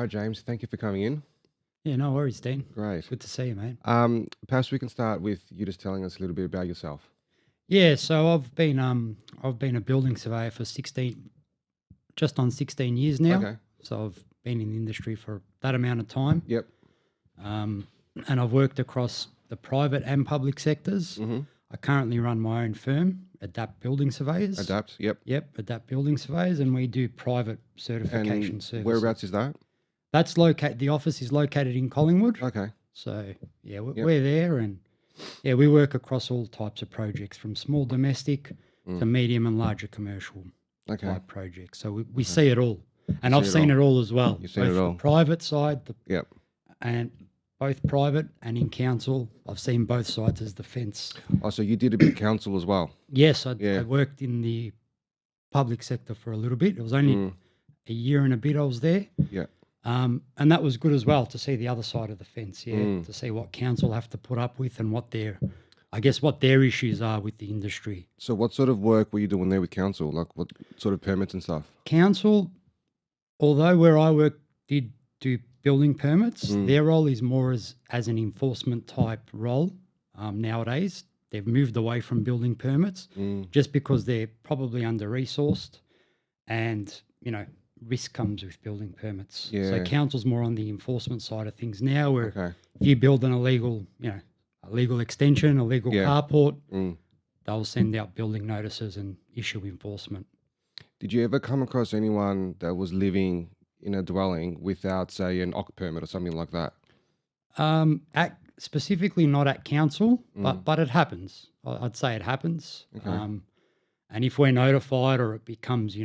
Hi, James. Thank you for coming in. Yeah, no worries, Dean. Great. Good to see you, mate. Perhaps we can start with you just telling us a little bit about yourself. Yeah, so I've been a building surveyor for just on 16 years now. Okay. So I've been in the industry for that amount of time. Yep. Um, and I've worked across the private and public sectors. Mm-hmm. I currently run my own firm, Adapt Building Surveyors. Adapt. Yep. Yep, Adapt Building Surveyors, and we do private certification And services. whereabouts is that? That's located. The office is located in Collingwood. Okay. So yeah, Yep. we're there, and yeah, we work across all types of projects, from small domestic to medium and larger commercial Okay. type projects. So we see it all, and I've see it seen all. it all as well. You've seen it Both all. the private side, Yep. and both private and in council. I've seen both sides as the fence. Oh, so you did a bit of council as well. Yes, Yeah. I worked in the public sector for a little bit. It was only a year and a bit I was there. Yeah. And that was good as well, to see the other side of the fence, to see what council have to put up with and what their issues are with the industry. So what sort of work were you doing there with council? Like what sort of permits and stuff? Council, although where I work did do building permits, their role is more as an enforcement type role nowadays. They've moved away from building permits just because they're probably under-resourced, and, risk comes with building permits. Yeah. So council's more on the enforcement side of things now, where Okay. if you build an illegal extension, a legal carport, they'll send out building notices and issue enforcement. Did you ever come across anyone that was living in a dwelling without, say, an OC permit or something like that? Specifically not at council, but it happens. I'd say it happens. Okay. And if we're notified, or it becomes,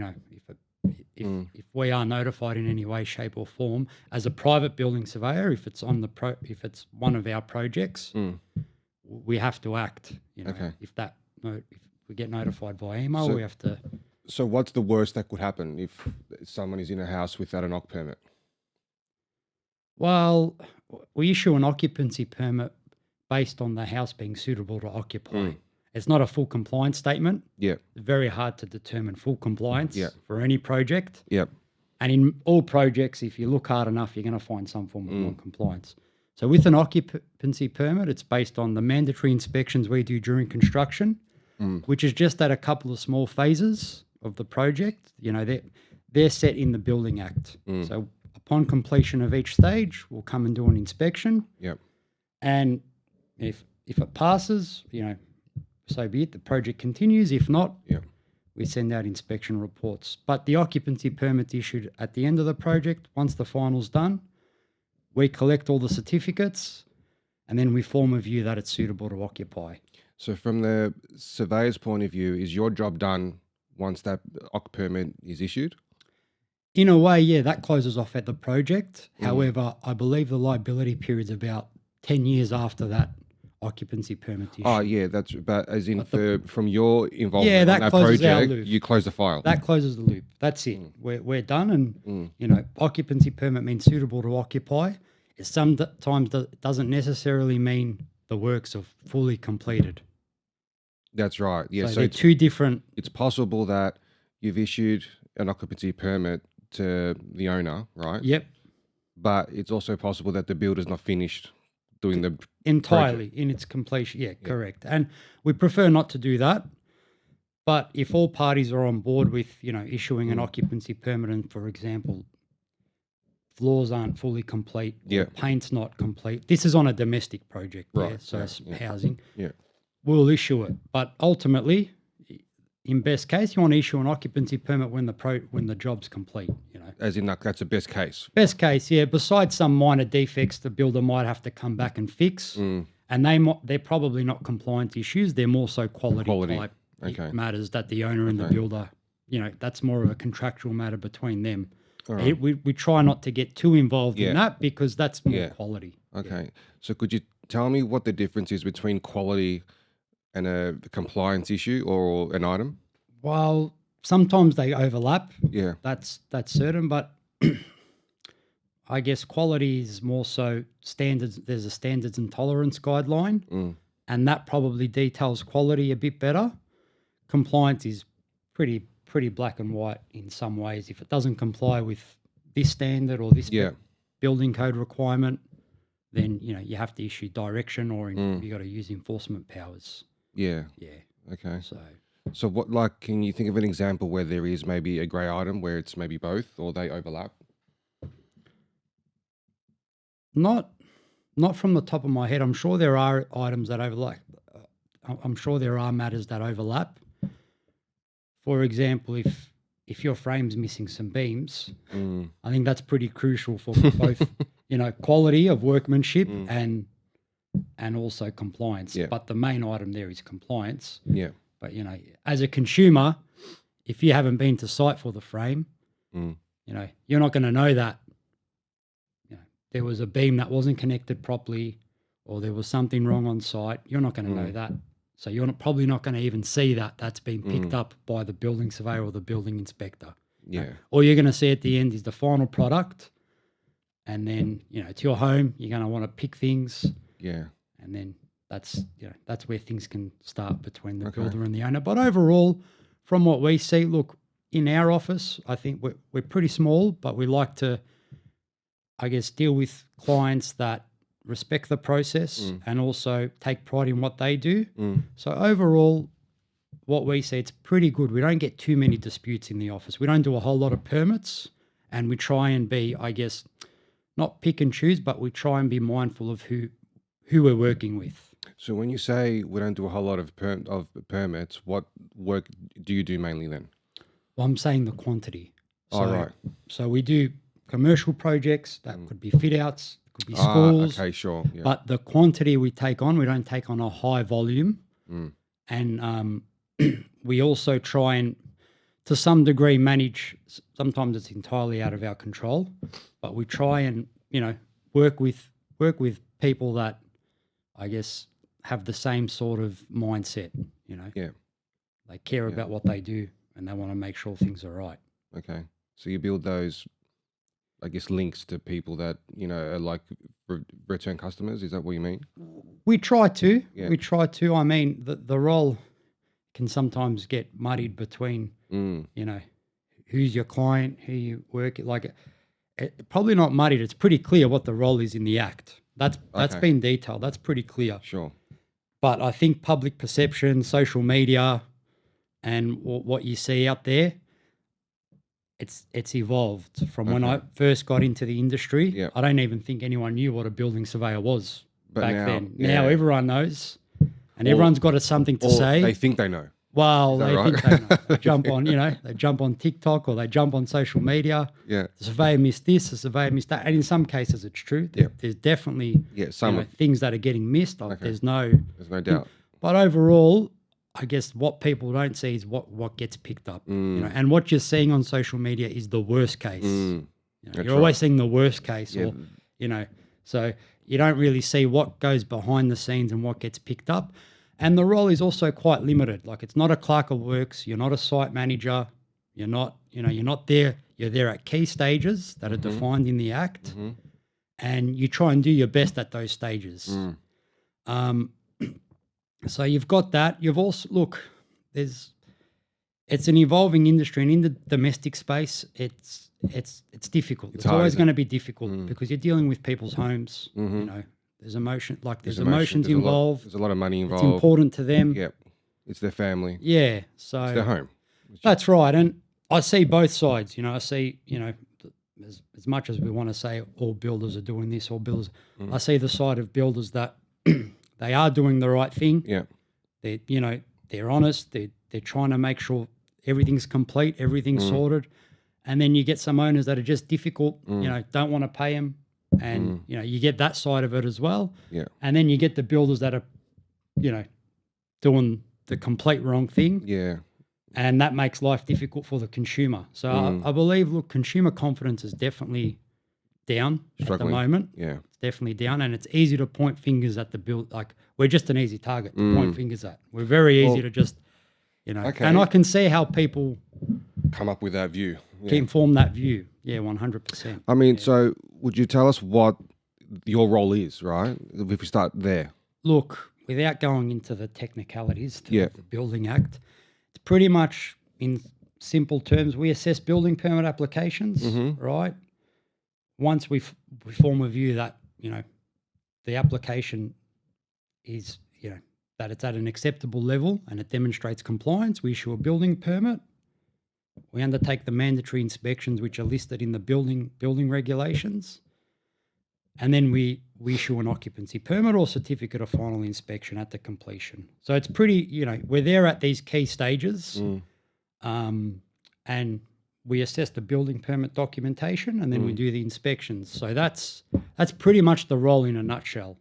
if we are notified in any way, shape, or form as a private building surveyor, if it's if it's one of our projects, we have to act. Okay. If we get notified by email, So- we have to. So what's the worst that could happen if someone is in a house without an OC permit? Well, we issue an occupancy permit based on the house being suitable to occupy. It's not a full compliance statement. Yeah. It's very hard to determine full compliance Yeah. for any project. Yep. And in all projects, if you look hard enough, you're going to find some form of non-compliance. So with an occupancy permit, it's based on the mandatory inspections we do during construction, which is just at a couple of small phases of the project. They're set in the Building Act. So upon completion of each stage, we'll come and do an inspection. Yep. And if it passes, so be it. The project continues. If not, Yep. we send out inspection reports. But the occupancy permit's issued at the end of the project. Once the final's done, we collect all the certificates, and then we form a view that it's suitable to occupy. So from the surveyor's point of view, is your job done once that OC permit is issued? In a way, yeah, that closes off at the project. However, I believe the liability period's about 10 years after that occupancy permit issue. Oh, yeah, but as in from your involvement Yeah, on that that closes our project, loop. you close the file. That closes the loop. That's it. We're done, and occupancy permit means suitable to occupy. It sometimes doesn't necessarily mean the works are fully completed. That's right. Yeah, So so they're it's, two different. it's possible that you've issued an occupancy permit to the owner, right? Yep, But it's also possible that the builder's not finished doing the entirely in its completion. Yeah, correct. And we prefer not to do that. But if all parties are on board with issuing an occupancy permit, and for example, floors aren't fully complete, Yeah. paint's not complete. This is on a domestic project, yeah, Right, so yeah, it's yeah. housing. Yeah. We'll issue it, but ultimately, in best case, you want to issue an occupancy permit when the job's complete. As in that's the best case. Best case, yeah. Besides some minor defects, the builder might have to come back and fix, and they're probably not compliance issues. They're more so quality type Okay. matters that the owner and the builder. That's more of a contractual matter between them. All right. We try not to get too involved Yeah. in that, because that's more Yeah. quality. Okay. So could you tell me what the difference is between quality and a compliance issue or an item? Well, sometimes they overlap. Yeah. That's certain, but I guess quality is more so standards. There's a standards and tolerance guideline, and that probably details quality a bit better. Compliance is pretty black and white in some ways. If it doesn't comply with this standard or this, Yeah. building code requirement, then you have to issue direction, or you got to use enforcement powers. Yeah. Yeah. Okay. So what, like, can you think of an example where there is maybe a grey item where it's maybe both or they overlap? not from the top of my head. I'm sure there are items that overlap. I'm sure there are matters that overlap. For example, if your frame's missing some beams, I think that's pretty crucial for both, quality of workmanship and also compliance. Yeah. But the main item there is compliance. Yeah. But as a consumer, if you haven't been to site for the frame, you're not going to know that there was a beam that wasn't connected properly, or there was something wrong on site. You're not going to know that. So you're probably not going to even see that that's been picked up by the building surveyor or the building inspector. Yeah. All you're going to see at the end is the final product. And then, to your home, you're going to want to pick things. Yeah. And then that's where things can start between the builder and the owner. But overall, from what we see, look, in our office, I think we're pretty small, but we like to, I guess, deal with clients that respect the process and also take pride in what they do. So overall, what we see, it's pretty good. We don't get too many disputes in the office. We don't do a whole lot of permits, and we try and be, I guess, not pick and choose, but we try and be mindful of who we're working with. So when you say we don't do a whole lot of permits, what work do you do mainly then? Well, I'm saying the quantity. So, right. So we do commercial projects that could be fit outs, could be schools. Okay, sure. Yeah. But the quantity we don't take on a high volume. And we also try and, to some degree, manage. Sometimes it's entirely out of our control, but we try and work with people that, I guess, have the same sort of mindset. Yeah. They care about what they do and they want to make sure things are right. Okay. So you build those, I guess, links to people that are like return customers. Is that what you mean? We try to. Yeah. We try to. I mean, the role can sometimes get muddied between, who's your client, who you work like. Probably not muddied. It's pretty clear what the role is in the act. That's been detailed. That's pretty clear. Sure. But I think public perception, social media, and what you see out there, it's evolved from when I first got into the industry. Yeah. I don't even think anyone knew what a building surveyor was back then. Yeah. Now everyone knows, and everyone's got something to say. They think they know. Well, Is that they right? think they know. They jump on, they jump on TikTok or they jump on social media. Yeah. The surveyor missed this, the surveyor missed that. And in some cases it's true. There's definitely some things that are getting missed. There's no doubt. But overall, I guess what people don't see is what gets picked up. And what you're seeing on social media is the worst case. You're always seeing the worst case, or so you don't really see what goes behind the scenes and what gets picked up. And the role is also quite limited. Like, it's not a clerk of works. You're not a site manager. You're not there. You're there at key stages that are defined in the act, and you try and do your best at those stages. So you've got that. You've also it's an evolving industry, and in the domestic space, it's difficult. It's always going to be difficult because you're dealing with people's homes. There's emotions There's involved. There's a lot of money involved. It's important to them. Yep. It's their family. Yeah. So It's their home. that's right. And I see both sides. I see, as much as we want to say all builders are doing this, all builders, I see the side of builders that they are doing the right thing. Yeah. They're honest. They're trying to make sure everything's complete, everything's sorted. And then you get some owners that are just difficult, don't want to pay them. And, you get that side of it as well. Yeah. And then you get the builders that are, doing the complete wrong thing. Yeah. And that makes life difficult for the consumer. So I believe, consumer confidence is definitely down Struggling. at the moment. Yeah. It's definitely down, and it's easy to point fingers at the build. Like, we're just an easy target to point fingers at. We're very easy to just, Okay. And I can see how people Come up with that view. Yeah. can form that view. Yeah, 100%. I mean, so would you tell us what your role is, right? If we start there. Look, without going into the technicalities Yeah. of the Building Act, it's pretty much, in simple terms, we assess building permit applications, right? once we form a view that, the application is, that it's at an acceptable level and it demonstrates compliance, we issue a building permit. We undertake the mandatory inspections which are listed in the building regulations. And then we issue an occupancy permit or certificate of final inspection at the completion. So it's pretty, we're there at these key stages. And we assess the building permit documentation and then we do the inspections. So that's pretty much the role in a nutshell.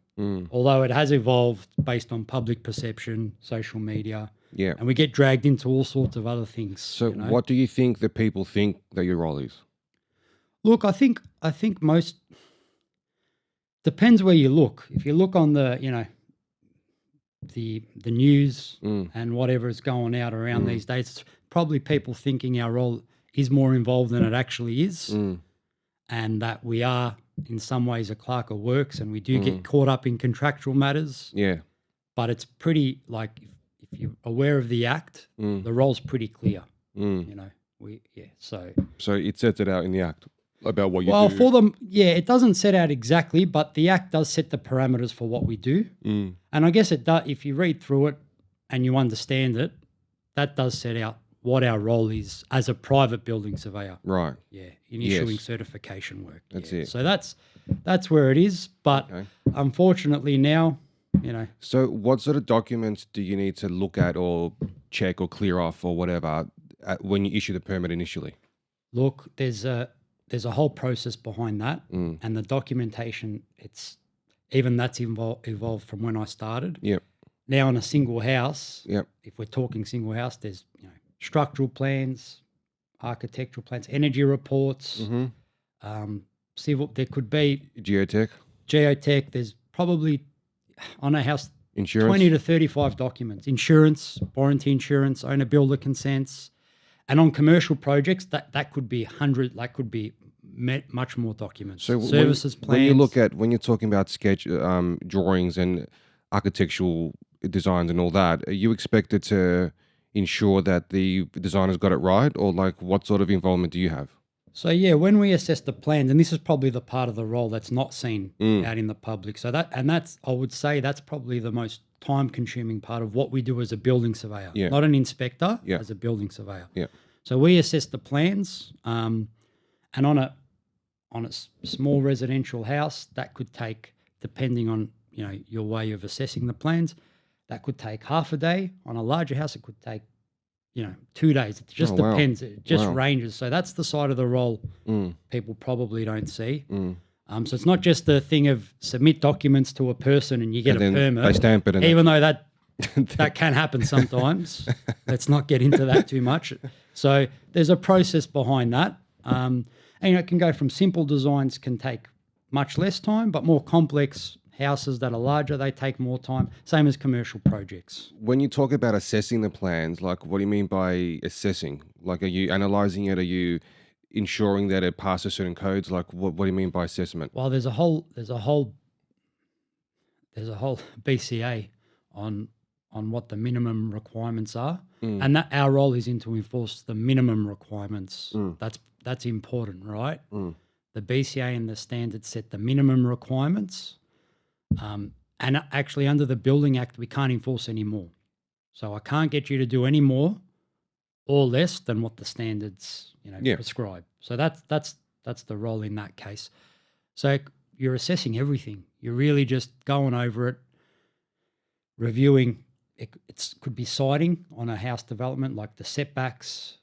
Although it has evolved based on public perception, social media, and we get dragged into all sorts of other things. So what do you think the people think that your role is? Look, I think most depends where you look. If you look on the the news and whatever is going out around these days, it's probably people thinking our role is more involved than it actually is, and that we are in some ways a clerk of works, and we do get caught up in contractual matters. Yeah, but it's pretty like if you're aware of the act, the role's pretty clear. So it sets it out in the act about what you do. Well, for them, it doesn't set out exactly, but the act does set the parameters for what we do. And I guess it does. If you read through it and you understand it, that does set out what our role is as a private building surveyor. Right. Yeah, in issuing certification work. That's it. So that's where it is. But unfortunately now, So what sort of documents do you need to look at or check or clear off or whatever when you issue the permit initially? Look, there's a whole process behind that, and the documentation. That's evolved from when I started. Yep. Now, on a single house, if we're talking single house, there's structural plans, architectural plans, energy reports, civil. There could be geotech. There's probably on a house insurance, 20 to 35 documents: insurance, warranty insurance, owner builder consents. And on commercial projects, that could be 100, that could be much more documents. So services plans. when you're talking about sketch drawings and architectural designs and all that, are you expected to ensure that the designer's got it right, or like what sort of involvement do you have? So when we assess the plans, and this is probably the part of the role that's not seen out in the public. So I would say that's probably the most time-consuming part of what we do as a building surveyor, not an inspector, as a building surveyor. Yeah. So we assess the plans, and on a small residential house, that could take, depending on your way of assessing the plans, that could take half a day. On a larger house, it could take 2 days. It just depends. It just ranges. So that's the side of the role people probably don't see. So it's not just the thing of submit documents to a person and you get a permit. They stamp it. Even though that can happen sometimes. Let's not get into that too much. So there's a process behind that. And it can go from simple designs can take much less time, but more complex houses that are larger, they take more time. Same as commercial projects. When you talk about assessing the plans, like what do you mean by assessing? Like, are you analyzing it? Are you ensuring that it passes certain codes? Like, what do you mean by assessment? Well, there's a whole BCA on what the minimum requirements are, and that our role is to enforce the minimum requirements. That's important, right? The BCA and the standards set the minimum requirements. And actually under the Building Act, we can't enforce any more. So I can't get you to do any more or less than what the standards, prescribe. So that's the role in that case. So you're assessing everything. You're really just going over it, reviewing. It could be siting on a house development, like the setbacks.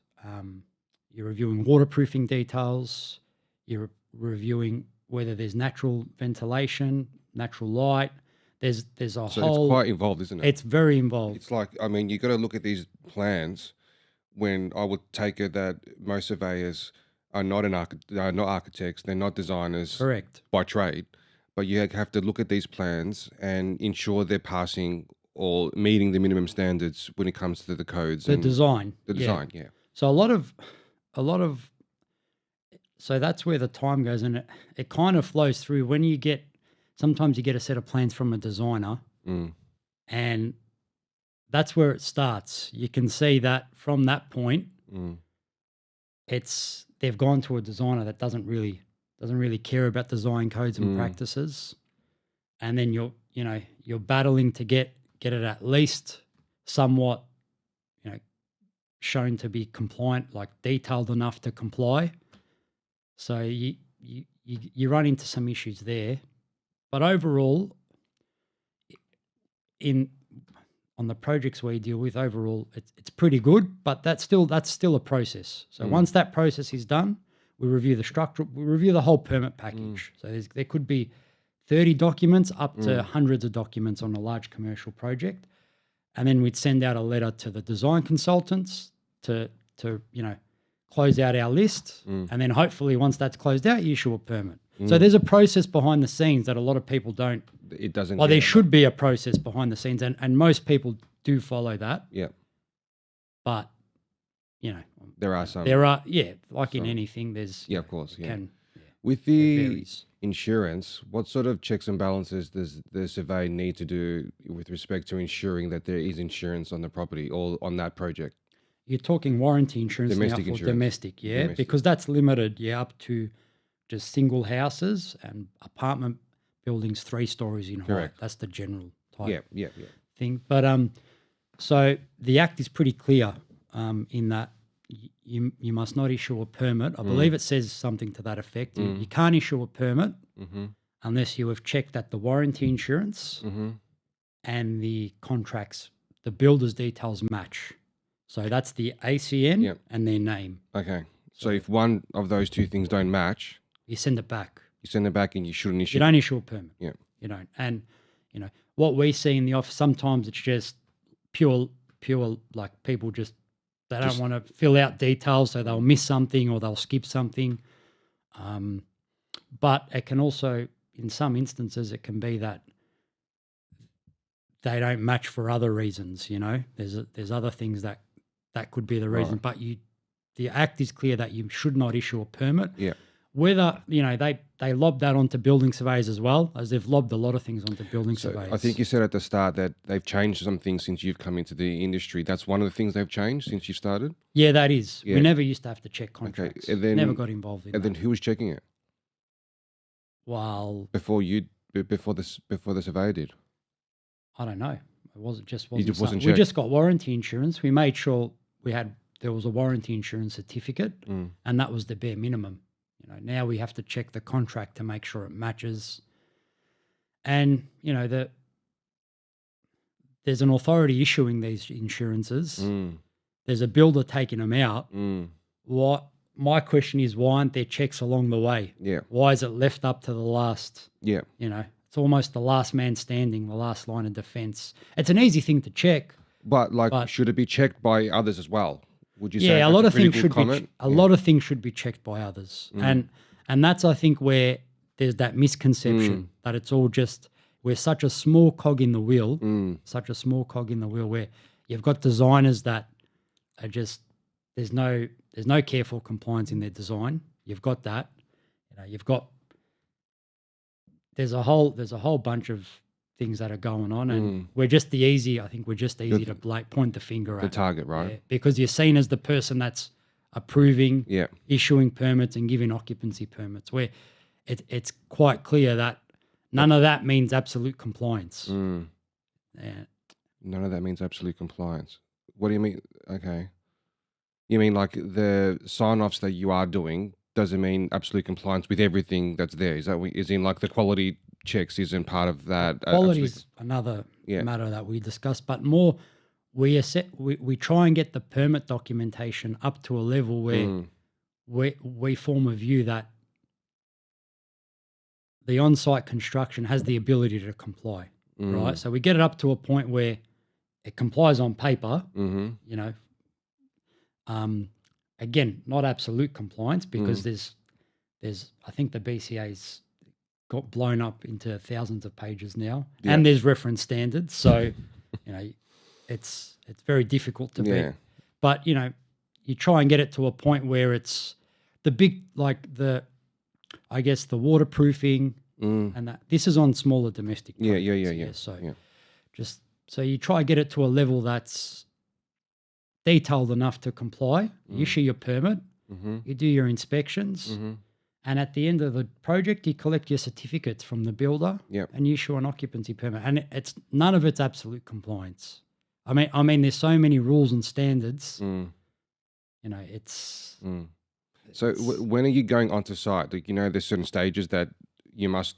You're reviewing waterproofing details. You're reviewing whether there's natural ventilation, natural light. There's a whole. It's quite involved, isn't it? It's very involved. It's like, I mean, you got to look at these plans. When I would take it that most surveyors are not architects, they're not designers, Correct, by trade, but you have to look at these plans and ensure they're passing or meeting the minimum standards when it comes to the codes. The design. Yeah. So a lot of. So that's where the time goes, and it kind of flows through when you get. Sometimes you get a set of plans from a designer, and that's where it starts. You can see that from that point, they've gone to a designer that doesn't really doesn't really care about design codes and practices, and then you're battling to get it at least somewhat, shown to be compliant, like detailed enough to comply. So you run into some issues there, but overall, on the projects we deal with, overall it's pretty good. But that's still a process. So once that process is done, we review the structure, we review the whole permit package. So there could be 30 documents up to hundreds of documents on a large commercial project, and then we'd send out a letter to the design consultants to close out our list, and then hopefully once that's closed out, you issue a permit. So there's a process behind the scenes that a lot of people don't. It doesn't. Well, there should be a process behind the scenes, and most people do follow that. Yeah. But there are some. Like in anything, there's of course. Yeah. With it the varies. insurance, what sort of checks and balances does the surveyor need to do with respect to ensuring that there is insurance on the property or on that project? You're talking warranty insurance Domestic now for insurance. domestic, Domestic. because that's limited, up to just single houses and apartment buildings 3 stories in height. Correct. That's the general type Yeah. thing. But so the Act is pretty clear in that you must not issue a permit. I believe it says something to that effect. You can't issue a permit unless you have checked that the warranty insurance and the contracts, the builder's details match. So that's the ACN and their name. Okay. So if one of those two things don't match, You send it back. you send it back and you shouldn't issue. You don't issue a permit. Yeah. You don't. And, what we see in the office, sometimes it's just pure, like people they don't want to fill out details, so they'll miss something or they'll skip something. But it can also, in some instances, it can be that they don't match for other reasons. There's other things that could be the reason. Right. But the Act is clear that you should not issue a permit. Yeah. Whether, they lob that onto building surveyors as well, as they've lobbed a lot of things onto building surveyors. I think you said at the start that they've changed some things since you've come into the industry. That's one of the things they've changed since you started? Yeah, that is. Yeah. We never used to have to check contracts. and then- never got involved in And that. then who was checking it Well, before the surveyor did? I don't know. It wasn't just something. wasn't We checked? just got warranty insurance. We made sure there was a warranty insurance certificate, and that was the bare minimum. Now we have to check the contract to make sure it matches. And, there's an authority issuing these insurances. There's a builder taking them out. My question is, why aren't there checks along the way? Yeah. Why is it left up to the last? Yeah. It's almost the last man standing, the last line of defense. It's an easy thing to check. But should it be checked by others as well? Would you say? Yeah, a that's lot of pretty things good should comment? a lot of things should be checked by others, and that's, I think, where there's that misconception that it's all just, we're such a small cog in the wheel, where you've got designers that are just, there's no careful compliance in their design. You've got that, there's a whole bunch of things that are going on, and we're just easy to point the finger at. The target, right? Yeah, because you're seen as the person that's approving, Yeah. issuing permits and giving occupancy permits, where it's quite clear that none of that means absolute compliance. Yeah. None of that means absolute compliance. What do you mean? Okay. You mean like the sign-offs that you are doing doesn't mean absolute compliance with everything that's there? Is in like the quality checks isn't part of that? Quality is another matter that we discussed, but more we try and get the permit documentation up to a level where we form a view that the on-site construction has the ability to comply, right? So we get it up to a point where it complies on paper, again, not absolute compliance, because there's I think the BCA's got blown up into thousands of pages now, and there's reference standards, so it's very difficult to beat. But you try and get it to a point where it's the big, like the waterproofing and that. This is on smaller domestic projects. So you try and get it to a level that's detailed enough to comply. You issue your permit, you do your inspections, And at the end of the project, you collect your certificates from the builder Yep. and you issue an occupancy permit. And it's none of it's absolute compliance. I mean, there's so many rules and standards. Mm. You know, it's Mm. So when are you going onto site? Like, there's certain stages that you must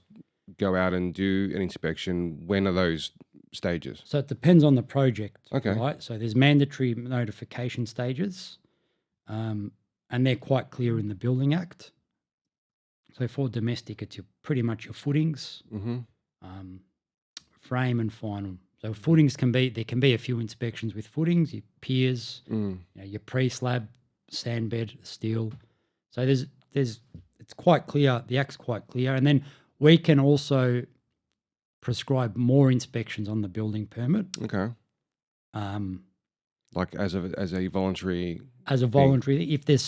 go out and do an inspection. When are those stages? so it depends on the project, Okay. right? So there's mandatory notification stages, and they're quite clear in the Building Act. So for domestic, it's pretty much your footings, Mm-hmm. frame, and final. So footings there can be a few inspections with footings, your piers, your pre-slab, sand bed, steel. So it's quite clear. The Act's quite clear, and then we can also prescribe more inspections on the building permit. Okay. Like as a voluntary. As a voluntary, if there's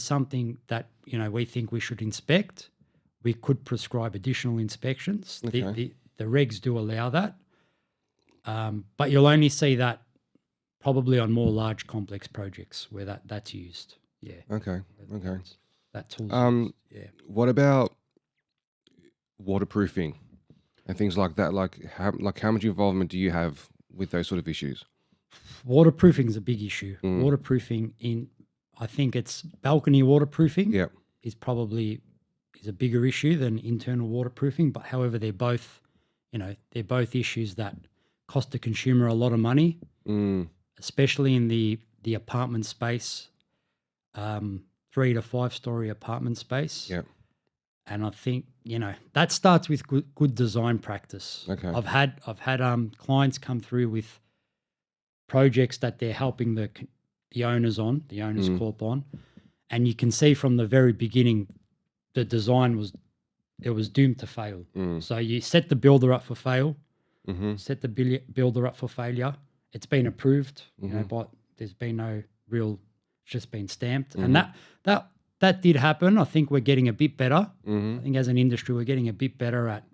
something that we think we should inspect, we could prescribe additional inspections. Okay. The regs do allow that, but you'll only see that probably on more large complex projects where that's used. Yeah. Okay. Okay. That tool's used. Yeah. What about waterproofing and things like that? Like how much involvement do you have with those sort of issues? Waterproofing is a big issue. Waterproofing I think it's balcony waterproofing. Yep. is a bigger issue than internal waterproofing. But however, they're both issues that cost the consumer a lot of money, especially in the apartment space, 3 to 5 story apartment space. Yep. And I think that starts with good design practice. Okay. I've had clients come through with projects that they're helping the owners corp on, and you can see from the very beginning the design was doomed to fail. So you set the builder up for fail, set the builder up for failure. It's been approved, but there's been no real. It's just been stamped, and that did happen. I think we're getting a bit better. I think as an industry, we're getting a bit better at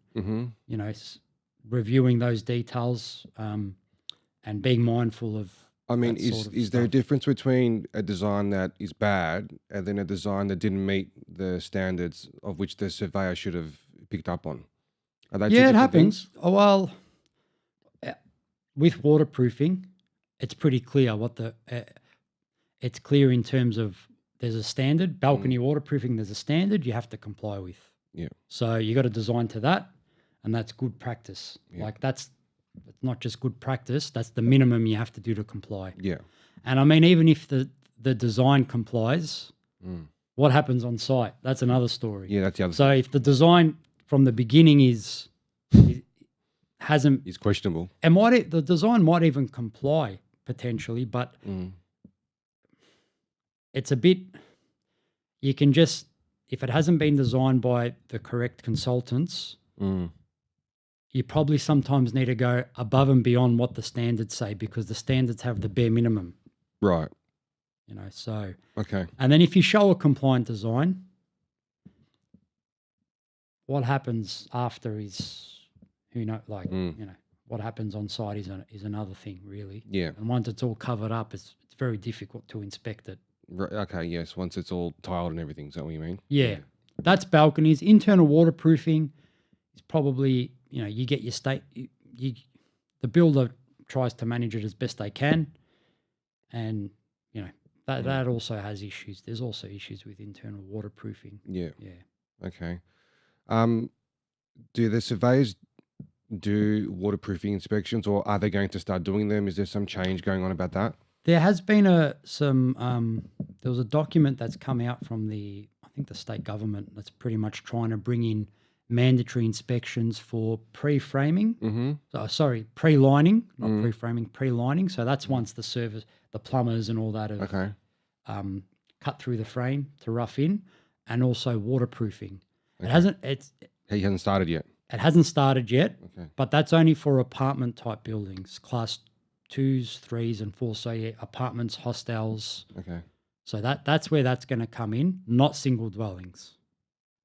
reviewing those details and being mindful of. I mean, is there a difference between a design that is bad and then a design that didn't meet the standards of which the surveyor should have picked up on? Are they two Yeah, it different happens. things? Oh, well, with waterproofing, it's pretty clear it's clear in terms of there's a standard. Balcony waterproofing, there's a standard you have to comply with. Yeah. So you got to design to that, and that's good practice. Yeah. Like it's not just good practice, that's the minimum you have to do to comply. Yeah. And I mean, even if the design complies, what happens on site? That's another story. Yeah, that's the other So if the design from the beginning hasn't, It's questionable. and the design might even comply potentially, but it's a bit, you can just, if it hasn't been designed by the correct consultants, you probably sometimes need to go above and beyond what the standards say, because the standards have the bare minimum, Right. so. Okay. And then if you show a compliant design, what happens after is, what happens on site is another thing, really. Yeah. And once it's all covered up, it's very difficult to inspect it. Right. Okay. Yes. Once it's all tiled and everything. Is that what you mean? Yeah. That's balconies. Internal waterproofing is probably, you get your the builder tries to manage it as best they can. And, that also has issues. There's also issues with internal waterproofing. Yeah. Yeah. Okay. Do the surveyors do waterproofing inspections, or are they going to start doing them? Is there some change going on about that? There has been there was a document that's come out from I think the state government that's pretty much trying to bring in mandatory inspections for pre-framing. Pre-lining, not pre-framing, pre-lining. So that's once the plumbers and all that have cut through the frame to rough in, and also waterproofing. Okay. He hasn't started yet. It hasn't started yet, Okay. but that's only for apartment type buildings, class 2s, 3s, and 4s. So yeah, apartments, hostels. Okay. So that's where that's going to come in, not single dwellings.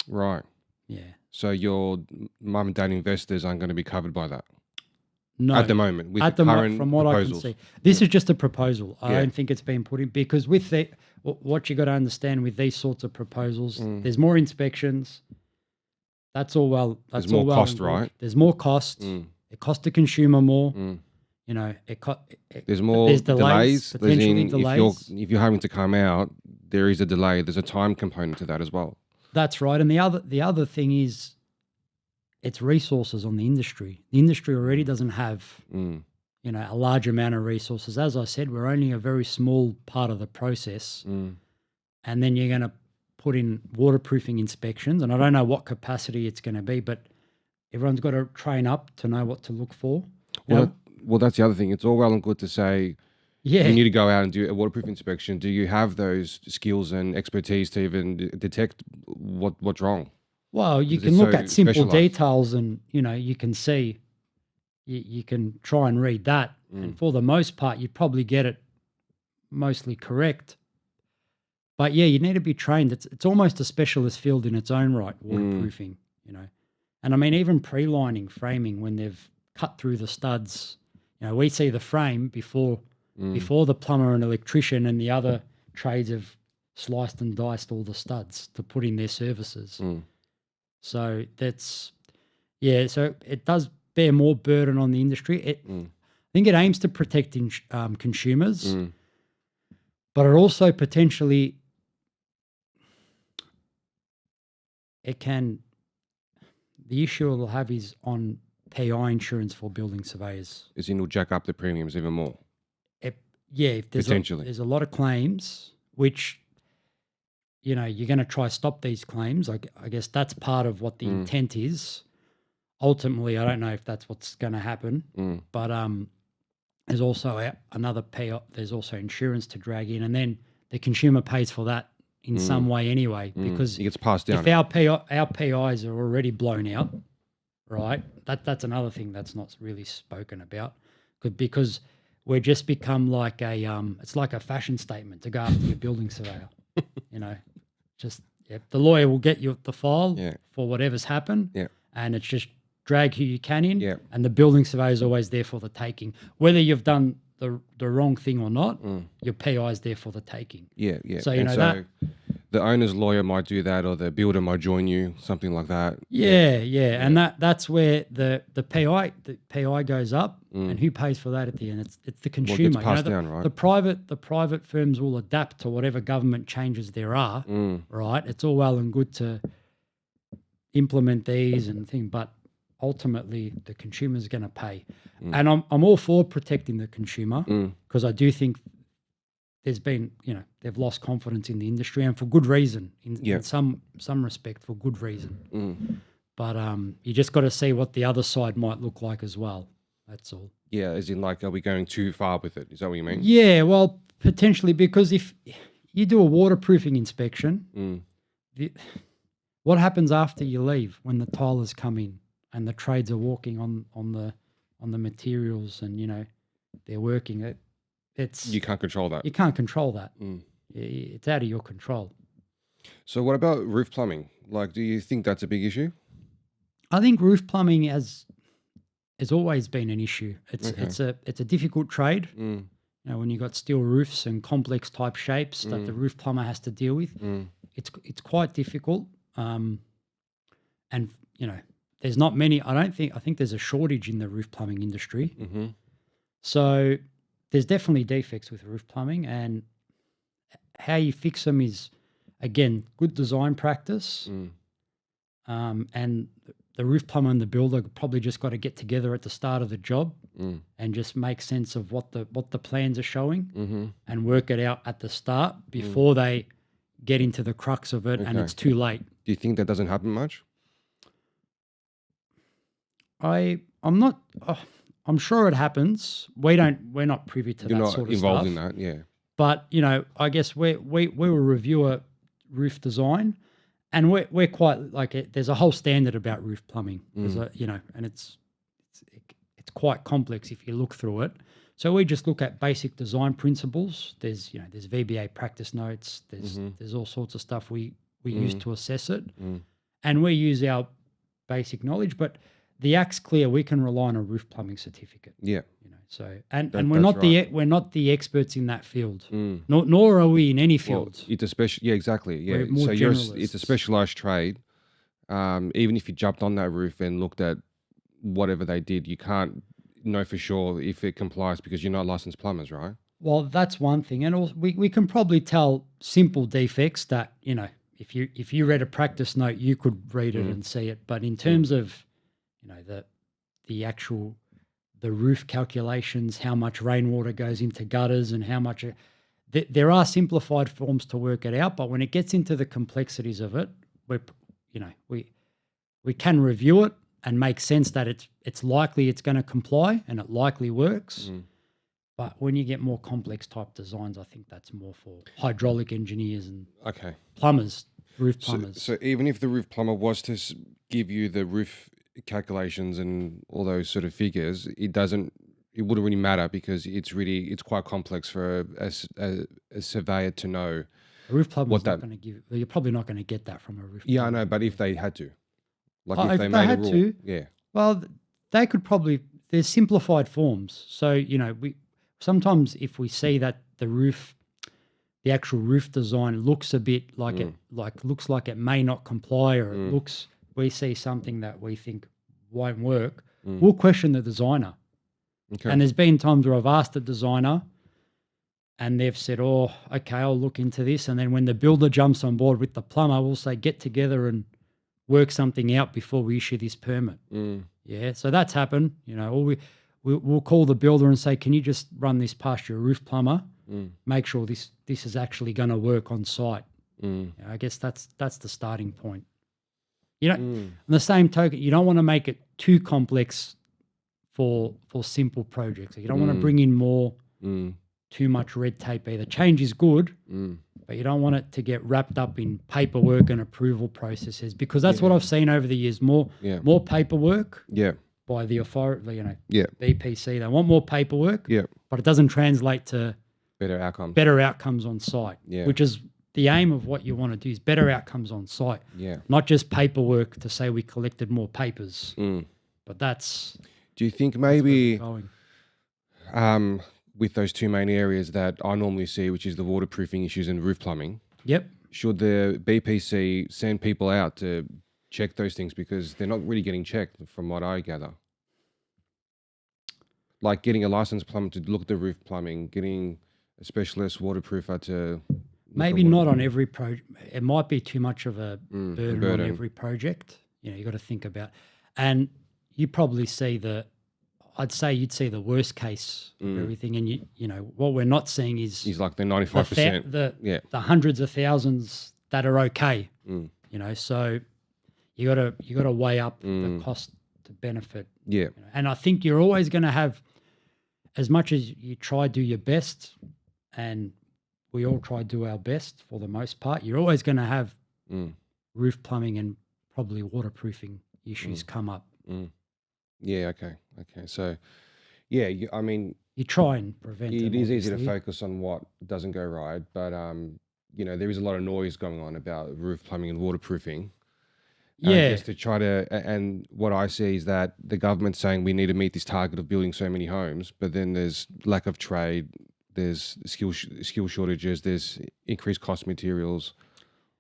Right. Yeah. So your mum and dad investors aren't going to be covered by that? No. At the moment, with At the the current from what proposals. I can see. This is just a proposal. I Yeah. don't think it's been put in, because with what you got to understand with these sorts of proposals, Mm. there's more inspections. That's all well. That's There's all more well cost, and good. right? There's more cost. Mm. It costs the consumer more. Mm. You know, There's more there's delays, delays. There's potentially in delays. if you're having to come out, there is a delay. There's a time component to that as well. That's right. And the other thing is, it's resources on the industry. The industry already doesn't have Mm. a large amount of resources. As I said, we're only a very small part of the process, Mm. and then you're going to put in waterproofing inspections, and I don't know what capacity it's going to be, but everyone's got to train up to know what to look for. Well, Now, that's the other thing. It's all well and good to say yeah, you need to go out and do a waterproof inspection. Do you have those skills and expertise to even detect what's wrong? well, you Because can it's look so at simple specialized. details, and you can see, you can try and read that, and for the most part, you probably get it mostly correct. But yeah, you need to be trained. It's almost a specialist field in its own right, waterproofing, And I mean, even pre-lining, framing, when they've cut through the studs, we see the frame before the plumber and electrician and the other trades have sliced and diced all the studs to put in their services. Mm. So so it does bear more burden on the industry. I think it aims to protect consumers, but it also potentially the issue it'll have is on PI insurance for building surveyors. Is it'll jack up the premiums even more. If Potentially. there's a lot of claims, which you're going to try stop these claims. I guess that's part of what the intent is. Ultimately, I don't know if that's what's going to happen, but there's also another PI. There's also insurance to drag in, and then the consumer pays for that in some way anyway, because It gets passed down. if our PIs are already blown out, right? That's another thing that's not really spoken about, because we're just become like it's like a fashion statement to go after your building surveyor. The lawyer will get you the file for whatever's happened, and it's just drag who you can in, and the building surveyor is always there for the taking, whether you've done the wrong thing or not. Your PI is there for the taking. So that the owner's lawyer might do that, or the builder might join you, something like that. And that's where the PI goes up, and who pays for that at the end? It's the consumer. Well, it gets passed down, right? The private firms will adapt to whatever government changes there are, right? It's all well and good to implement these and things, but ultimately the consumer is going to pay. And I'm all for protecting the consumer, because I do think there's been, they've lost confidence in the industry, and for good reason, in some respect, for good reason. But you just got to see what the other side might look like as well. That's all. Yeah, as in like, are we going too far with it? Is that what you mean? Yeah, well, potentially, because if you do a waterproofing inspection, what happens after you leave when the tilers come in and the trades are walking on the materials, and they're working it? You can't control that. You can't control that. It's out of your control. So what about roof plumbing? Like, do you think that's a big issue? I think roof plumbing has always been an issue. It's a difficult trade. When you've got steel roofs and complex type shapes that the roof plumber has to deal with, it's quite difficult. And there's not many. I think there's a shortage in the roof plumbing industry. So there's definitely defects with roof plumbing, and how you fix them is, again, good design practice. And the roof plumber and the builder probably just got to get together at the start of the job and just make sense of what the plans are showing and work it out at the start before they get into the crux of it, and it's too late. Do you think that doesn't happen much? I'm not. I'm sure it happens. We're not privy to You're that not sort of involved stuff. in that, yeah. But I guess we will review a roof design, and we're quite like it. There's a whole standard about roof plumbing. There's and it's quite complex if you look through it. So we just look at basic design principles. There's VBA practice notes. There's all sorts of stuff we use to assess it, and we use our basic knowledge. But the act's clear. We can rely on a roof plumbing certificate. Yeah. So and That, we're that's not the right. we're not the experts in that field. Mm. Nor are we in any Well, field. it's a special. Yeah, exactly. Yeah. We're more So it's a generalists. specialized trade. Even if you jumped on that roof and looked at whatever they did, you can't know for sure if it complies because you're not licensed plumbers, right? Well, that's one thing, and also we can probably tell simple defects that if you read a practice note, you could read it Mm. and see it. But in terms of the actual the roof calculations, how much rainwater goes into gutters, and how much there are simplified forms to work it out. But when it gets into the complexities of it, we can review it and make sense that it's likely it's going to comply and it likely works. Mm. But when you get more complex type designs, I think that's more for hydraulic engineers and Okay. plumbers, roof So, plumbers. so even if the roof plumber was to give you the roof calculations and all those sort of figures, it wouldn't really matter because it's quite complex for a surveyor to know A roof plumber's what not that. going to give. You're probably not going to get that from a roof Yeah, I plumber. know, but if they had to, like Oh, if if they they made a had rule, to, yeah. well, they could probably. There's simplified forms, so we sometimes if we see that the actual roof design looks a bit like looks like it may not comply, or we see something that we think won't work, we'll question the designer. Okay. And there's been times where I've asked the designer and they've said, oh, okay, I'll look into this. And then when the builder jumps on board with the plumber, we'll say, get together and work something out before we issue this permit. Mm. Yeah, so that's happened. Or we'll call the builder and say, can you just run this past your roof plumber? Make sure this is actually going to work on site. I guess that's the starting point. On the same token, you don't want to make it too complex for simple projects. You don't want to bring in too much red tape either. Change is good, but you don't want it to get wrapped up in paperwork and approval processes, because that's what I've seen over the years. More paperwork by the authority, BPC. They want more paperwork, but it doesn't translate to Better outcomes. better outcomes on site, which is the aim of what you want to do, is better outcomes on site, not just paperwork to say we collected more papers. But that's... Do you think maybe with those two main areas that I normally see, which is the waterproofing issues and roof plumbing, should the BPC send people out to check those things, because they're not really getting checked from what I gather? Like getting a licensed plumber to look at the roof plumbing, getting a specialist waterproofer to... Maybe not on every project. It might be too much of a burden on every project. You got to think about. And you probably see I'd say you'd see the worst case of everything. And what we're not seeing is like the 95%. The hundreds of thousands that are okay. So you gotta weigh up the cost to benefit. And I think you're always going to have, as much as you try to do your best, and we all try to do our best for the most part, you're always going to have roof plumbing and probably waterproofing issues come up. Yeah, okay. So, yeah, I mean... You try and prevent it. It is easy to focus on what doesn't go right, but, there is a lot of noise going on about roof plumbing and waterproofing. Just to try to... And what I see is that the government's saying we need to meet this target of building so many homes, but then there's lack of trade, there's skill shortages, there's increased cost materials.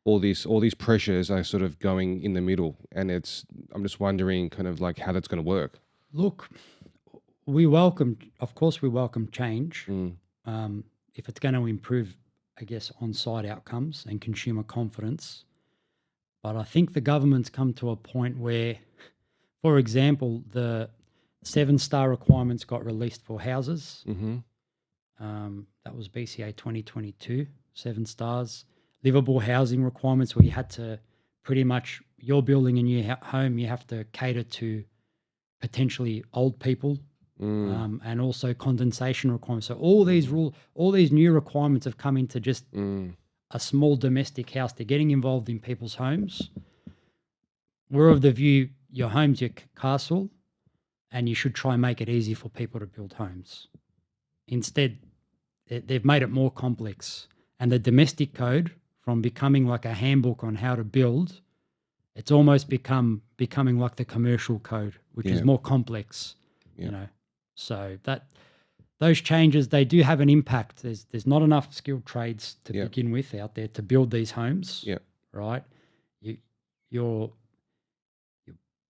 All these pressures are sort of going in the middle, and I'm just wondering kind of like how that's going to work. Look, of course we welcome change if it's going to improve, I guess, on-site outcomes and consumer confidence. But I think the government's come to a point where, for example, the 7-star requirements got released for houses. That was BCA 2022, 7 stars. Livable housing requirements, where you had to pretty much, you're building a new home, you have to cater to potentially old people, and also condensation requirements. So all these new requirements have come into just a small domestic house. They're getting involved in people's homes. We're of the view your home's your castle, and you should try and make it easy for people to build homes. Instead, they've made it more complex. And the domestic code, from becoming like a handbook on how to build, it's almost becoming like the commercial code. which is Yeah. more complex, Yeah. you know. So those changes, they do have an impact. There's not enough skilled trades to Yeah. begin with out there to build these homes, Yeah. right? You're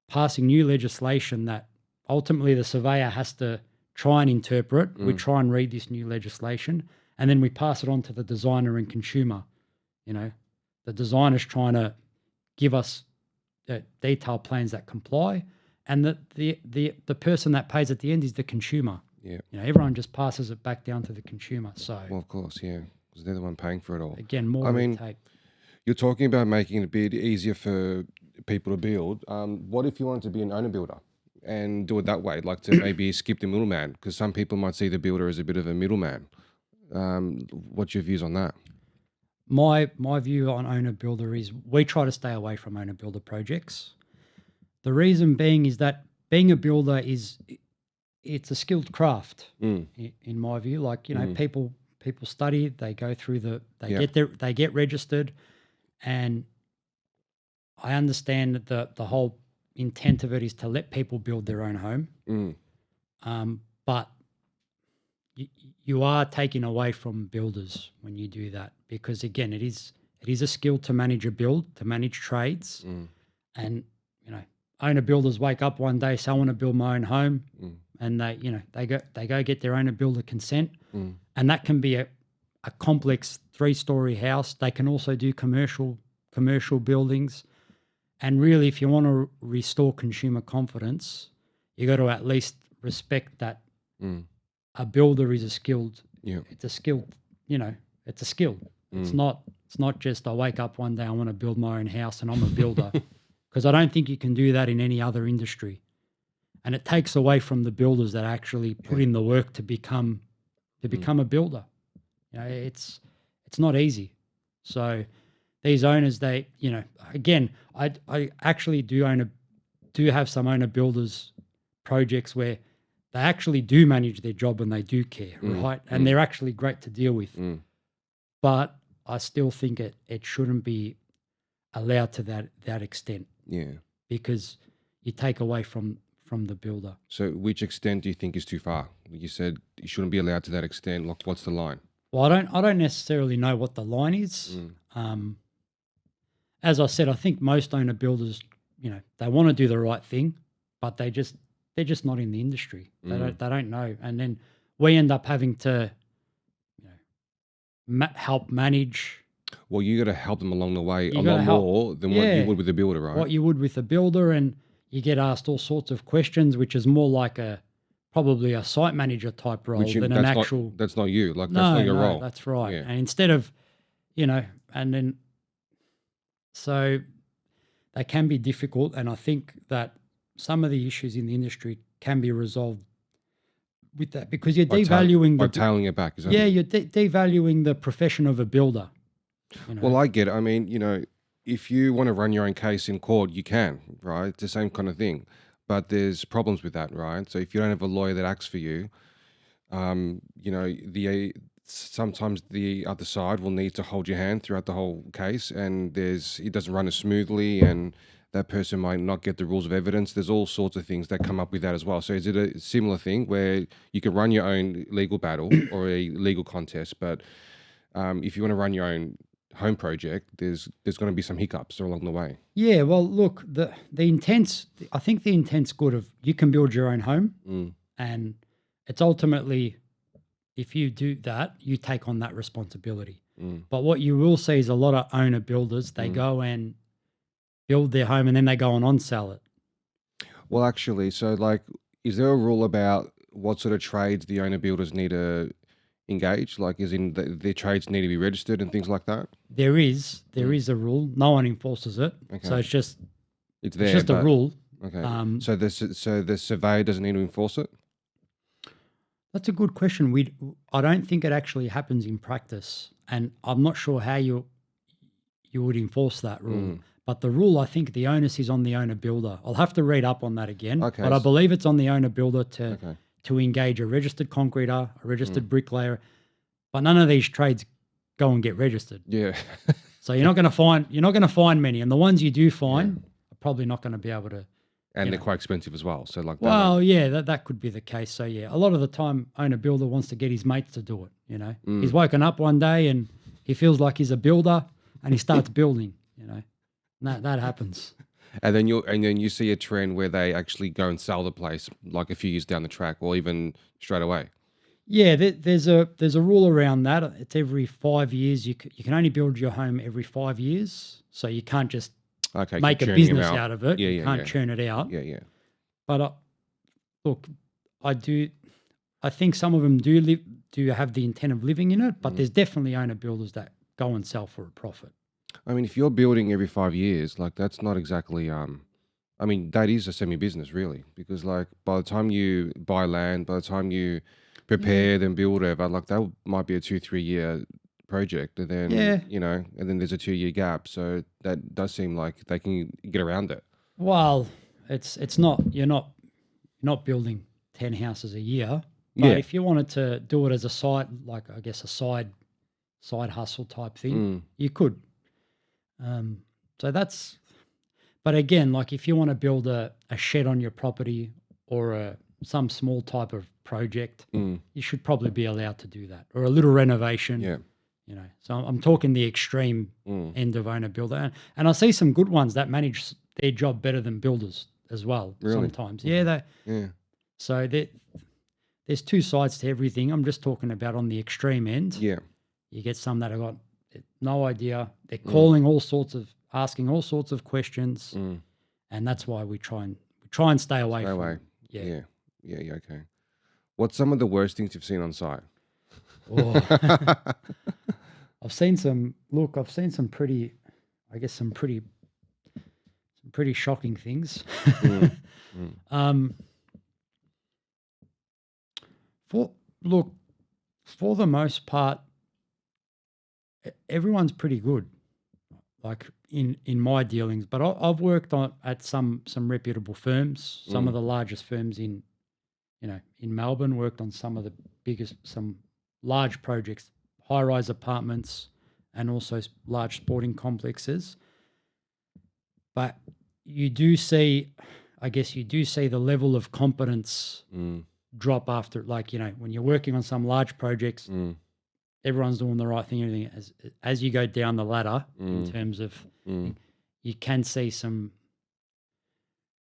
passing new legislation that ultimately the surveyor has to try and interpret. We try and read this new legislation, and then we pass it on to the designer and consumer. You know, the designer's trying to give us detailed plans that comply, and the person that pays at the end is the consumer. Yeah. You know, everyone just passes it back down to the consumer. So Well, of course, yeah, because they're the one paying for it all. again, more I red mean, tape. you're talking about making it a bit easier for people to build. What if you wanted to be an owner builder and do it that way, like to maybe skip the middleman? Because some people might see the builder as a bit of a middleman. What's your views on that? My view on owner builder is we try to stay away from owner builder projects. The reason being is that being a builder it's a skilled craft in my view. Like, you know, people study, they go through they get registered, and I understand that the whole intent of it is to let people build their own home. But you are taking away from builders when you do that, because again, it is a skill to manage a build, to manage trades, and you know, owner builders wake up one day, say I want to build my own home, and they go get their owner builder consent, and that can be a complex 3-story house. They can also do commercial buildings, and really, if you want to restore consumer confidence, you got to at least respect that a builder is a skilled. Yeah. It's a skill. You know, it's a skill. It's not just I wake up one day, I want to build my own house and I'm a builder, because I don't think you can do that in any other industry, and it takes away from the builders that actually put in the work to become a builder. You know, it's not easy. So these owners, they, you know, again, I actually do have some owner builders projects where they actually do manage their job and they do care, right? And they're actually great to deal with. But I still think it shouldn't be allowed to that extent. Yeah. Because you take away from the builder. So which extent do you think is too far? You said you shouldn't be allowed to that extent. Like, what's the line? Well, I don't necessarily know what the line is. As I said, I think most owner builders, you know, they want to do the right thing, but they're just not in the industry. They don't know, and then we end up having to, you know, help manage. Well, you got to help them along the way a You lot gotta help- more than what you would with a builder, right? What you would with a builder, and you get asked all sorts of questions, which is more like probably a site manager type role than an actual. That's not you. Like, that's not your role. That's right. Yeah. And instead of, you know, and then, so they can be difficult, and I think that some of the issues in the industry can be resolved with that, because you're devaluing by tailing it back. Is that you're devaluing the profession of a builder. You know? Well, I get it. I mean, you know, if you want to run your own case in court, you can, right? It's the same kind of thing. But there's problems with that, right? So if you don't have a lawyer that acts for you, you know, sometimes the other side will need to hold your hand throughout the whole case, and it doesn't run as smoothly, and that person might not get the rules of evidence. There's all sorts of things that come up with that as well. So is it a similar thing where you can run your own legal battle or a legal contest, but if you want to run your own home project, there's going to be some hiccups along the way? Yeah, well, look, the intent's, I think the intent's good of you can build your own home, and it's ultimately, if you do that, you take on that responsibility. But what you will see is a lot of owner builders, they go and build their home and then they go and on-sell it. Well, actually, so like, is there a rule about what sort of trades the owner builders need to engage? Like, is in their trades need to be registered and things like that? There is a rule. No one enforces it. Okay. So it's just It's a rule. Okay. So the surveyor doesn't need to enforce it? That's a good question. I don't think it actually happens in practice, and I'm not sure how you would enforce that rule. But the rule, I think the onus is on the owner builder. I'll have to read up on that again. Okay. But I believe it's on the owner builder to engage a registered concreter, a registered bricklayer. But none of these trades go and get registered. Yeah. So you're not going to find many, and the ones you do find are probably not going to be able to And you they're know. quite expensive as well. So like that. Well, yeah, that could be the case. So yeah, a lot of the time, owner builder wants to get his mates to do it. You know, he's woken up one day and he feels like he's a builder, and he starts building. You know, and that happens. And then you see a trend where they actually go and sell the place like a few years down the track, or even straight away. Yeah, there's a rule around that. It's every 5 years. You can only build your home every 5 years, so you can't just Okay, keep make a churning 'em business out. out of it. Yeah, You yeah, can't yeah, churn it out. yeah. But look, I do. I think some of them do have the intent of living in it, but there's definitely owner builders that go and sell for a profit. I mean, if you're building every 5 years, like that's not exactly. I mean, that is a semi-business, really, because like by the time you buy land, by the time you Yeah, prepare then build whatever, like that might be a 2-3 year project, and then yeah. and then there's a 2 year gap. So that does seem like they can get around it. Well, it's not. You're not building 10 houses a year, but Yeah. if you wanted to do it as a side, like I guess a side hustle type thing, Mm, you could. So that's. But again, like if you want to build a shed on your property or some small type of project, mm, you should probably be allowed to do that, or a little renovation. yeah. You know, so I'm talking the extreme Mm, end of owner builder, and I see some good ones that manage their job better than builders as well. really. Sometimes, yeah. Yeah. So there's two sides to everything. I'm just talking about on the extreme end. Yeah. You get some that have got no idea. They're Mm, asking all sorts of questions, mm. and that's why we try and stay away Stay from away. it. Yeah. Yeah. Yeah. Yeah. Okay. What's some of the worst things you've seen on site? Oh, I've seen some. Look, I've seen some pretty. I guess some pretty shocking things. Mm, mm, um, for look, for the most part, everyone's pretty good. Like in my dealings, but I've worked at some reputable firms, some of mm, the largest firms in Melbourne. Worked on some large projects, high rise apartments, and also large sporting complexes. But you do see, I guess you do see the level of competence mm, drop after, like, when you're working on some large projects, mm, everyone's doing the right thing. Everything as you go down the ladder in mm, terms of, mm. you can see some,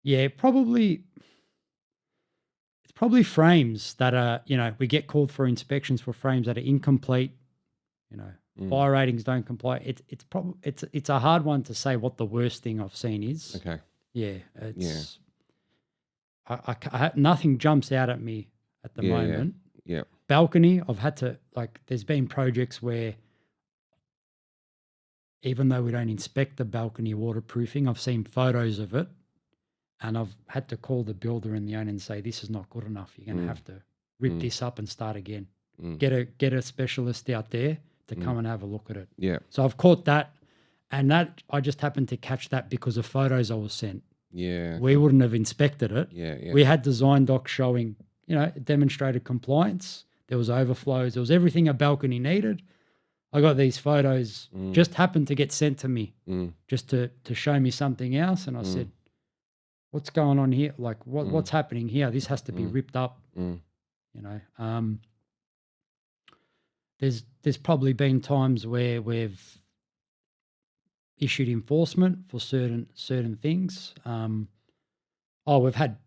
yeah, probably it's probably frames that are, we get called for inspections for frames that are incomplete. You know, Mm. fire ratings don't comply. It's a hard one to say what the worst thing I've seen is. Okay. Yeah, it's nothing jumps out at me at the Yeah. Yeah. moment. Yeah. Balcony, I've had to, like, there's been projects where even though we don't inspect the balcony waterproofing, I've seen photos of it, and I've had to call the builder and the owner and say, this is not good enough. You're going to Mm. have to rip Mm. this up and start again. Mm. Get a specialist out there to come and have a look at it. Yeah. So I've caught that, and that I just happened to catch that because of photos I was sent. Yeah. We wouldn't have inspected it. Yeah. Yeah. We had design docs showing, it demonstrated compliance. There was overflows. There was everything a balcony needed. I got these photos, just happened to get sent to me, Mm. just to show me something else. And I said, what's going on here? Like, what's happening here? This has to be ripped up. Mm. There's probably been times where we've issued enforcement for certain things. We've had,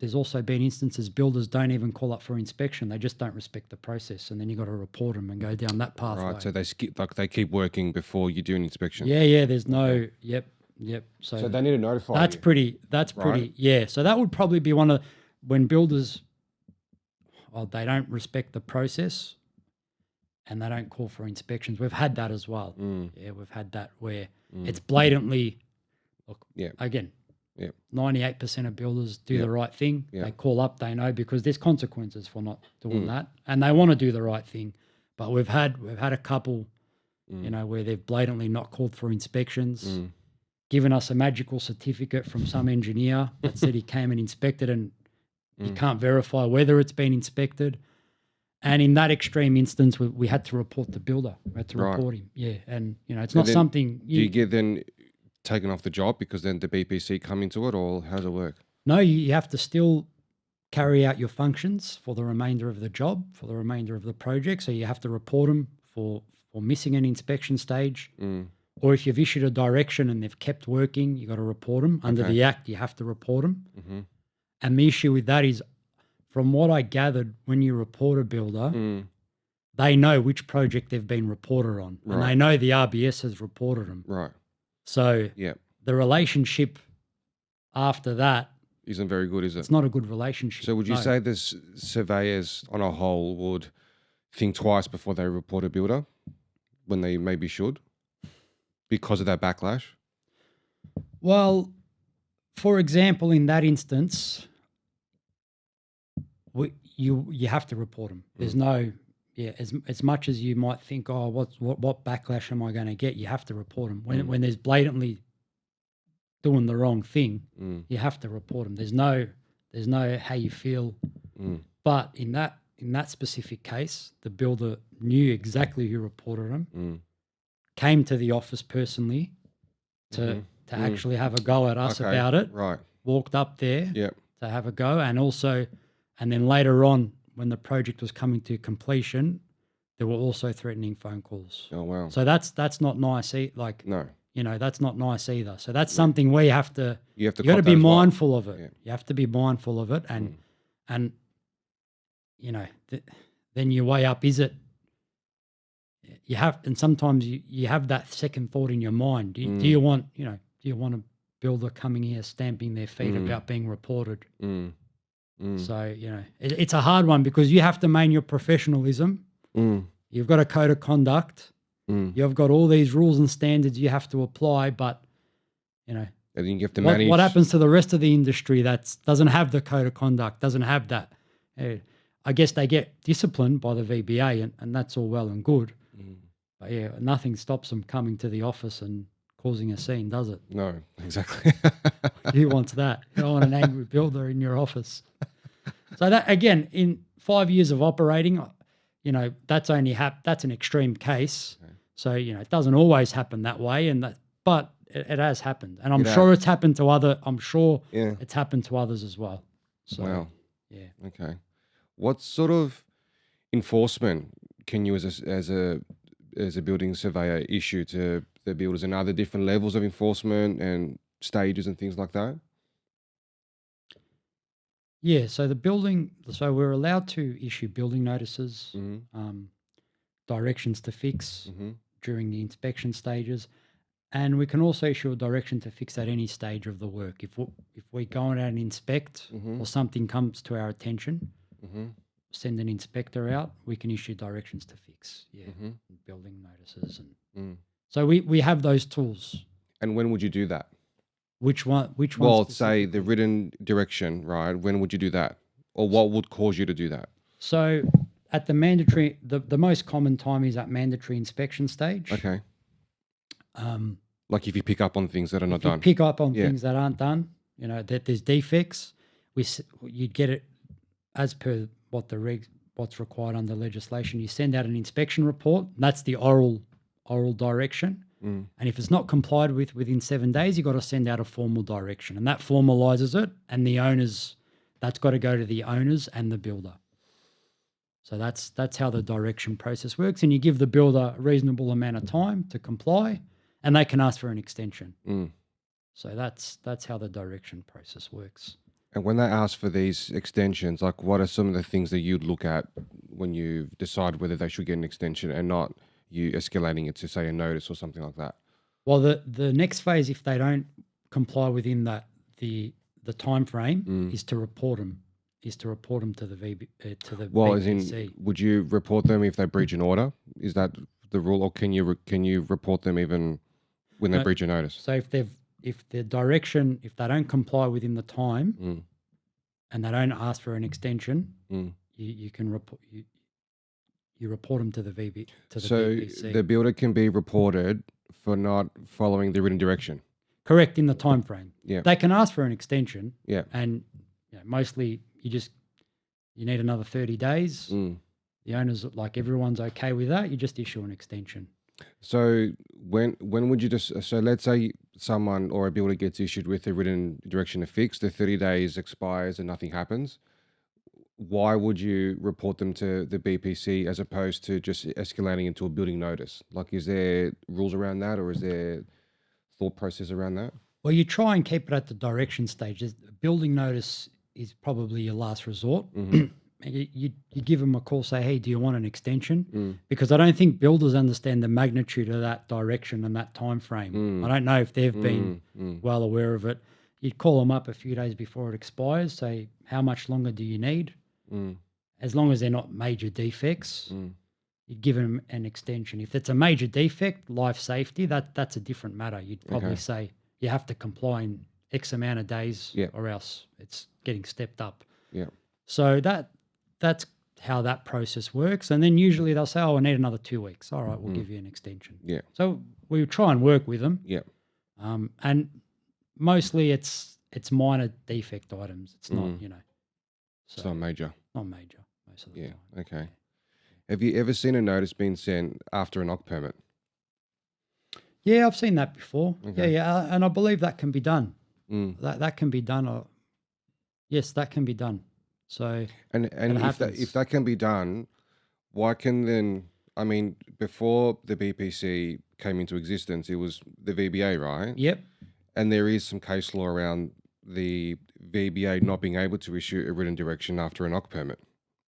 there's also been instances builders don't even call up for inspection. They just don't respect the process, and then you got to report them and go down that pathway. Right. So they skip, like they keep working before you do an inspection. Yeah. There's no. Yep. So they need to notify That's you. pretty. That's right? pretty. Yeah. So that would probably be one of when builders, they don't respect the process, and they don't call for inspections. We've had that as well. Yeah, we've had that where it's blatantly. Look. Yeah. Again. Yeah. 98% of builders do the right thing. Yeah. They call up, they know, because there's consequences for not doing that, and they want to do the right thing. But we've had a couple, where they've blatantly not called for inspections, given us a magical certificate from some engineer that said he came and inspected, and you can't verify whether it's been inspected. And in that extreme instance, we had to report the builder. We had to report him. Yeah, and it's not something Do you get then? taken off the job because then the BPC come into it, or how does it work? No, you have to still carry out your functions for the remainder of the job, for the remainder of the project. So you have to report them for missing an inspection stage. Or if you've issued a direction and they've kept working, you got to report them. Under Okay. the Act, you have to report them. And the issue with that is, from what I gathered, when you report a builder, they know which project they've been reported on. And they know the RBS has reported them. Right. So Yeah. the relationship after that, Isn't very good, is it? it's not a good relationship. So would you No. say the surveyors on a whole would think twice before they report a builder when they maybe should because of that backlash? Well, for example, in that instance, you have to report them. There's no, as much as you might think, oh, what backlash am I going to get? You have to report them. When there's blatantly doing the wrong thing, you have to report them. There's no how you feel. But in that specific case, the builder knew exactly who reported them, came to the office personally to actually have a go at us about it. Right. Walked up there Yep. to have a go, and then later on, when the project was coming to completion, there were also threatening phone calls. Oh wow. So that's not nice. No. That's not nice either. So that's something where you got to You be cop that as well. mindful of it. Yeah. You have to be mindful of it, and then you weigh up, is it you have, and sometimes you have that second thought in your mind. Do you want a builder coming here stamping their feet about being reported? So it's a hard one because you have to maintain your professionalism. You've got a code of conduct. You've got all these rules and standards you have to apply, but and then you have to manage. what happens to the rest of the industry that doesn't have the code of conduct, doesn't have that? I guess they get disciplined by the VBA, and that's all well and good. But nothing stops them coming to the office and causing a scene, does it? No, exactly. Who wants that? You don't want an angry builder in your office. So that, again, in 5 years of operating, that's only that's an extreme case. Okay. So it doesn't always happen that way, but it has happened, and I'm sure it's happened to it's happened to others as well. So, wow. Yeah. Okay. What sort of enforcement can you, as a building surveyor, issue to the builders, and other different levels of enforcement and stages and things like that? Yeah, so we're allowed to issue building notices, directions to fix during the inspection stages, and we can also issue a direction to fix at any stage of the work. If we go out and inspect or something comes to our attention, send an inspector out, we can issue directions to fix, building notices. And so we have those tools. And when would you do that? Which one? Well, say the written direction, right? When would you do that? Or what would cause you to do that? So at the mandatory, the most common time is at mandatory inspection stage. Okay. Like if you pick up on things that are not done. Pick up on things that aren't done, that there's defects, you'd get it as per what's required under legislation. You send out an inspection report. That's the oral direction. And if it's not complied with within 7 days, you've got to send out a formal direction, and that formalizes it. And that's got to go to the owners and the builder. So that's how the direction process works. And you give the builder a reasonable amount of time to comply, and they can ask for an extension. So that's how the direction process works. And when they ask for these extensions, like what are some of the things that you'd look at when you decide whether they should get an extension and not you escalating it to, say, a notice or something like that? Well, the next phase, if they don't comply within the time frame, is to report them. To the BPC. Would you report them if they breach an order? Is that the rule, or can you report them even when they breach a notice? So if they don't comply within the time, and they don't ask for an extension, you can report. You report them to the BPC. So the builder can be reported for not following the written direction. Correct, in the time frame. Yeah. They can ask for an extension. Yeah. And mostly you need another 30 days. The owners, like, everyone's okay with that. You just issue an extension. So when would you just so let's say someone or a builder gets issued with a written direction to fix, the 30 days expires and nothing happens. Why would you report them to the BPC as opposed to just escalating into a building notice? Like, is there rules around that, or is there thought process around that? Well, you try and keep it at the direction stage. Building notice is probably your last resort. Mm-hmm. You give them a call, say, hey, do you want an extension? Mm. Because I don't think builders understand the magnitude of that direction and that time frame. I don't know if they've been well aware of it. You'd call them up a few days before it expires, say, how much longer do you need? As long as they're not major defects, you'd give them an extension. If it's a major defect, life safety, that's a different matter. You'd probably say you have to comply in X amount of days or else it's getting stepped up. Yeah. So that's how that process works. And then usually they'll say, oh, I need another 2 weeks. All right, we'll give you an extension. Yeah. So we try and work with them. Yeah. And mostly it's minor defect items. It's not, so It's not major. not major most of the time. Okay. Have you ever seen a notice being sent after an OC permit? Yeah, I've seen that before. Okay. Yeah, and I believe that can be done. Mm. That can be done. Yes, that can be done. So And if that can be done, why can then, I mean, before the BPC came into existence, it was the VBA, right? yep. And there is some case law around the VBA not being able to issue a written direction after an OC permit.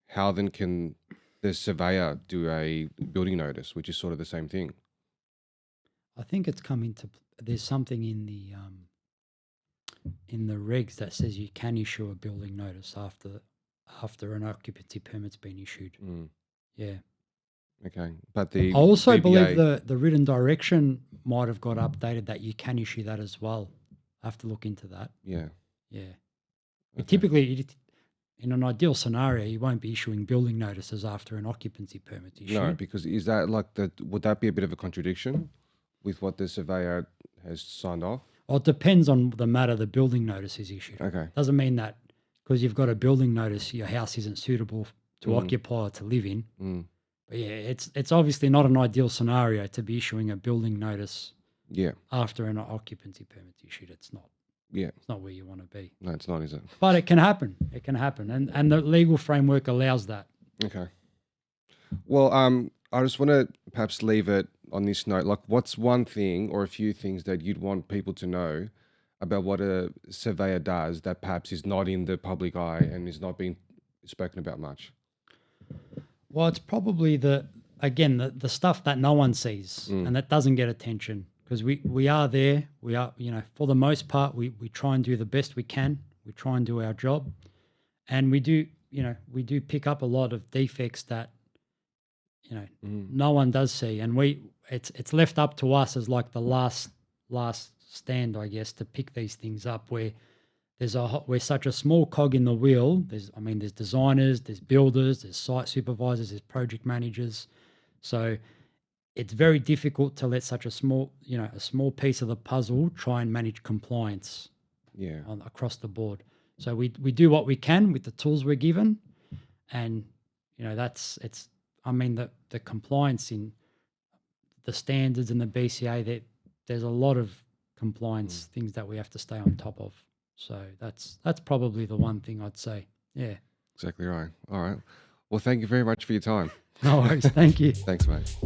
How then can the surveyor do a building notice, which is sort of the same thing? I think it's come into. There's something in the regs that says you can issue a building notice after an occupancy permit's been issued. Yeah. Okay. But the I also VBA, believe the written direction might have got updated that you can issue that as well. I have to look into that. yeah. Yeah. Okay. Typically, in an ideal scenario, you won't be issuing building notices after an occupancy permit issue. No, because is that like would that be a bit of a contradiction with what the surveyor has signed off? Well, it depends on the matter the building notice is issued. Okay. Doesn't mean that because you've got a building notice, your house isn't suitable to occupy or to live in. But yeah, it's obviously not an ideal scenario to be issuing a building notice Yeah. after an occupancy permit issued. It's not. Yeah. It's not where you want to be. No, it's not, is it? But it can happen. It can happen, and the legal framework allows that. Okay. Well, I just want to perhaps leave it on this note. Like, what's one thing or a few things that you'd want people to know about what a surveyor does that perhaps is not in the public eye and is not being spoken about much? Well, it's probably the stuff that no one sees and that doesn't get attention because we are there. We are, for the most part, we try and do the best we can. We try and do our job, and we do pick up a lot of defects that no one does see, and it's left up to us as like the last stand, I guess, to pick these things up where we're such a small cog in the wheel. There's designers, there's builders, there's site supervisors, there's project managers. So it's very difficult to let such a small piece of the puzzle try and manage compliance across the board. So we do what we can with the tools we're given, and the compliance in the standards and the BCA, there's a lot of compliance things that we have to stay on top of. So that's probably the one thing I'd say. Yeah. Exactly right. All right. Well, thank you very much for your time. No worries. Thank you. Thanks, mate.